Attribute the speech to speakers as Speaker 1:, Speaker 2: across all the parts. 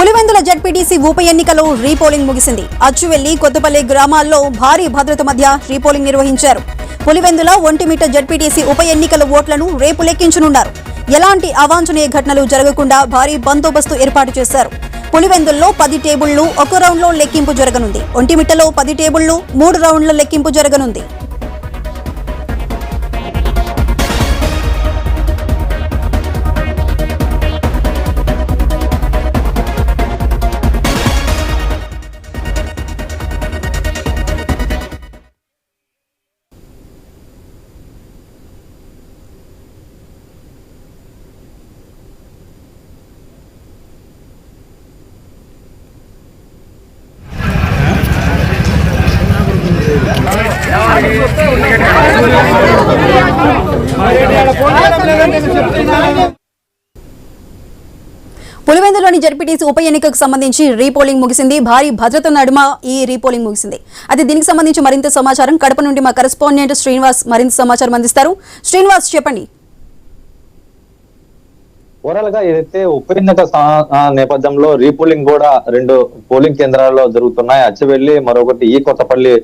Speaker 1: Pulivendula ZPTC ఉప ఎన్నికలో repolling ముగిసింది. అచ్చువెల్లి, కొత్తపల్లి గ్రామాల్లో భారీ భద్రత మధ్య రీపోలింగ్ నిర్వహించారు. పులివెందుల ఒంటిమిట్ట జెడ్పీటీసీ ఉప ఎన్నికల ఓట్లను రేపు లెక్కించనున్నారు. ఎలాంటి అవాంఛనీయ ఘటనలు జరగకుండా భారీ బందోబస్తు ఏర్పాటు చేశారు. పులివెందుల్లో 10 టేబుళ్లు ఒక రౌండ్లో లెక్కింపు జరగనుంది. ఒంటిమిట్టలో 10 టేబుళ్లు 3 రౌండ్ల లెక్కింపు జరగనుంది. పులివెందులోని జెడ్పీటీసీ ఉప ఎన్నికకు సంబంధించి రీపోలింగ్ ముగిసింది. భారీ భద్రత నడుమ ఈ రీపోలింగ్ ముగిసింది. అయితే దీనికి సంబంధించి మరింత సమాచారం కడప నుండి మా కరెస్పాండెంట్ శ్రీనివాస్ మరింత సమాచారం అందిస్తారు. శ్రీనివాస్, చెప్పండి.
Speaker 2: ఓవరాల్ గా ఏదైతే ఉప ఎన్నిక నేపథ్యంలో రీపోలింగ్ కూడా 2 పోలింగ్ కేంద్రాల్లో జరుగుతున్నాయి. అచ్చవెల్లి, మరొకటి ఈ కొత్తపల్లి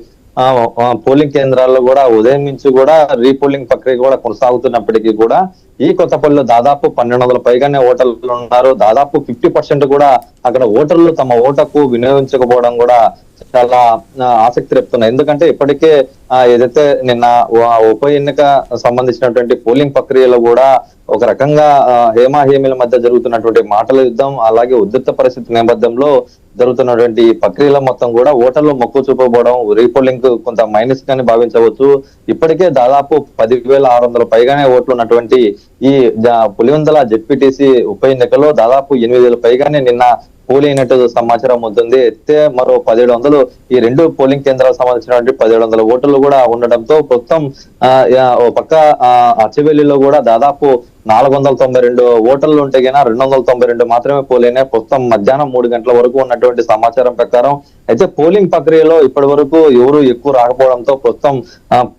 Speaker 2: పోలింగ్ కేంద్రాల్లో కూడా ఉదయం నుంచి కూడా రీపోలింగ్ ప్రక్రియ కూడా కొనసాగుతున్నప్పటికీ కూడా ఈ కొత్తపల్లిలో దాదాపు 1200 పైగానే ఓటర్లు ఉన్నారు. దాదాపు 50% కూడా అక్కడ ఓటర్లు తమ ఓటకు వినియోగించకపోవడం కూడా చాలా ఆసక్తి రేపుతున్నాయి. ఎందుకంటే ఇప్పటికే ఏదైతే నిన్న ఉప ఎన్నిక సంబంధించినటువంటి పోలింగ్ ప్రక్రియలో కూడా ఒక రకంగా హేమాహేమీల మధ్య జరుగుతున్నటువంటి మాటల యుద్ధం, అలాగే ఉద్రిక్త పరిస్థితి నేపథ్యంలో జరుగుతున్నటువంటి ప్రక్రియల మొత్తం కూడా ఓటర్లు మొక్కు చూపబోవడం రీపోలింగ్ కొంత మైనస్ గాని భావించవచ్చు. ఇప్పటికే దాదాపు 10,600 పైగానే ఓట్లు ఉన్నటువంటి ఈ పులివెందుల జెడ్పీటీసీ ఉప ఎన్నికలో దాదాపు 8,000 పైగానే నిన్న పోల్ అయినట్టు సమాచారం అవుతుంది. అయితే మరో 1700 ఈ 2 పోలింగ్ కేంద్రాలకు సంబంధించినటువంటి 1700 ఓటర్లు కూడా ఉండడంతో మొత్తం పక్క అచ్చవెల్లిలో కూడా దాదాపు 492 ఓటర్లు ఉంటే గినా 292 మాత్రమే పోలైనాయి. ప్రస్తుతం మధ్యాహ్నం 3 గంటల వరకు ఉన్నటువంటి సమాచారం ప్రకారం అయితే పోలింగ్ ప్రక్రియలో ఇప్పటి వరకు ఎవరు ఎక్కువ రాకపోవడంతో ప్రస్తుతం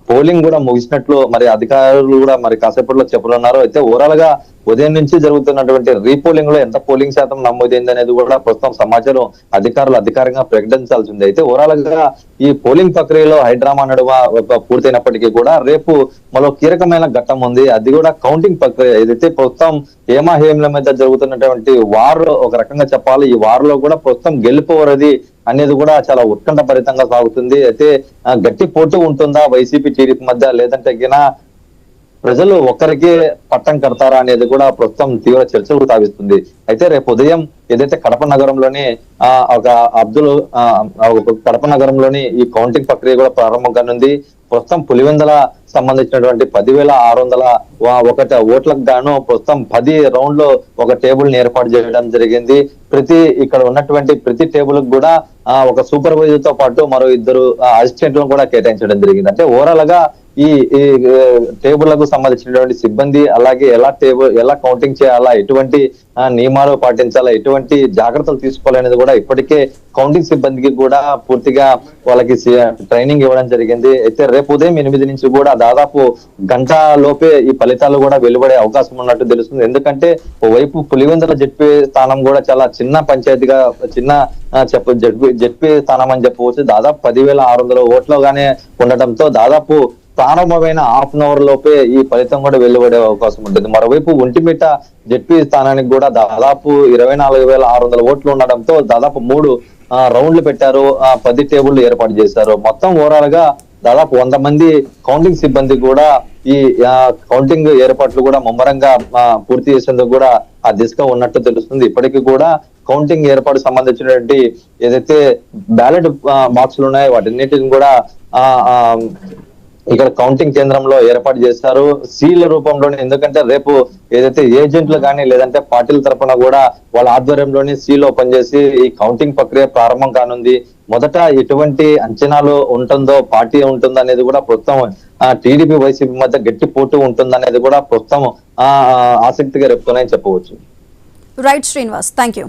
Speaker 2: పోలింగ్ కూడా ముగిసినట్లు మరి అధికారులు కూడా మరి కాసేపట్లో చెప్పనున్నారు. అయితే ఓవరాల్ గా ఉదయం నుంచి జరుగుతున్నటువంటి రీపోలింగ్ లో ఎంత పోలింగ్ శాతం నమోదైంది అనేది కూడా ప్రస్తుతం సమాచారం అధికారులు అధికారికంగా ప్రకటించాల్సింది. అయితే ఓవరాల్ గా ఈ పోలింగ్ ప్రక్రియలో హైడ్రామా నడుమ పూర్తయినప్పటికీ కూడా రేపు మరో కీలకమైన ఘట్టం ఉంది. అది కూడా కౌంటింగ్ ప్రక్రియ. ఏదైతే ప్రస్తుతం హేమాహేముల మీద జరుగుతున్నటువంటి వార్ ఒక రకంగా చెప్పాలి. ఈ వార్ లో కూడా ప్రస్తుతం గెలుపవరది అనేది కూడా చాలా ఉత్కంఠభరితంగా సాగుతుంది. అయితే గట్టి పోటీ ఉంటుందా వైసీపీ టీడీపీ మధ్య, లేదంటే గినా ప్రజలు ఒక్కరికే పట్టం కడతారా అనేది కూడా ప్రస్తుతం తీవ్ర చర్చలు సాగిస్తుంది. అయితే రేపు ఉదయం ఏదైతే కడప నగరంలోని కడప నగరంలోని ఈ కౌంటింగ్ ప్రక్రియ కూడా ప్రారంభం కానుంది. ప్రస్తుతం పులివెందుల సంబంధించినటువంటి 10,601 ఓట్లకు గాను ప్రస్తుతం 10 రౌండ్లు ఒక టేబుల్ ని ఏర్పాటు చేయడం జరిగింది. ఇక్కడ ఉన్నటువంటి ప్రతి టేబుల్ కూడా ఒక సూపర్వైజర్ తో పాటు మరో 2 అసిస్టెంట్లను కూడా కేటాయించడం జరిగింది. అంటే ఓవరాల్ గా ఈ టేబుల్లకు సంబంధించినటువంటి సిబ్బంది, అలాగే ఎలా కౌంటింగ్ చేయాలా, ఎటువంటి నియమాలు పాటించాలా, ఎటువంటి జాగ్రత్తలు తీసుకోవాలనేది కూడా ఇప్పటికే కౌంటింగ్ సిబ్బందికి కూడా పూర్తిగా వాళ్ళకి ట్రైనింగ్ ఇవ్వడం జరిగింది. అయితే రేపు ఉదయం 8 నుంచి కూడా దాదాపు గంట లోపే ఈ ఫలితాలు కూడా వెలువడే అవకాశం ఉన్నట్టు తెలుస్తుంది. ఎందుకంటే ఓవైపు పులివెందుల జెడ్పీ స్థానం కూడా చాలా చిన్న పంచాయతీగా జెడ్పీ స్థానం అని చెప్పవచ్చు. దాదాపు 10,600 ఓట్లుగానే ఉండటంతో దాదాపు ప్రారంభమైన హాఫ్ అన్ అవర్ లోపే ఈ ఫలితం కూడా వెలువడే అవకాశం ఉంటుంది. మరోవైపు ఒంటిమిట్ట జెడ్పీ స్థానానికి కూడా దాదాపు 24,600 ఓట్లు ఉండడంతో దాదాపు 3 రౌండ్లు పెట్టారు. 10 టేబుళ్లు ఏర్పాటు చేశారు. మొత్తం ఓవరాల్ గా దాదాపు 100 మంది కౌంటింగ్ సిబ్బంది కూడా ఈ కౌంటింగ్ ఏర్పాట్లు కూడా ముమ్మరంగా పూర్తి చేసేందుకు కూడా ఆ దిశగా ఉన్నట్టు తెలుస్తుంది. ఇప్పటికీ కూడా కౌంటింగ్ ఏర్పాటు సంబంధించినటువంటి ఏదైతే బ్యాలెట్ బాక్సులు ఉన్నాయో వాటిన్నిటిని కూడా ఇక్కడ కౌంటింగ్ కేంద్రంలో ఏర్పాటు చేస్తారు సీల్ రూపంలోనే. ఎందుకంటే రేపు ఏదైతే ఏజెంట్లు కానీ లేదంటే పార్టీల తరఫున కూడా వాళ్ళ ఆధ్వర్యంలోని సీల్ ఓపెన్ చేసి ఈ కౌంటింగ్ ప్రక్రియ ప్రారంభం కానుంది. మొదట ఎటువంటి అంచనాలు ఉంటుందో, పార్టీ ఉంటుందో అనేది కూడా ప్రస్తుతం టీడీపీ వైసీపీ మధ్య గట్టి పోటీ ఉంటుందనేది కూడా ప్రస్తుతం ఆసక్తిగా రేపుతున్నాయని చెప్పవచ్చు.
Speaker 1: Right Srinivas, thank you.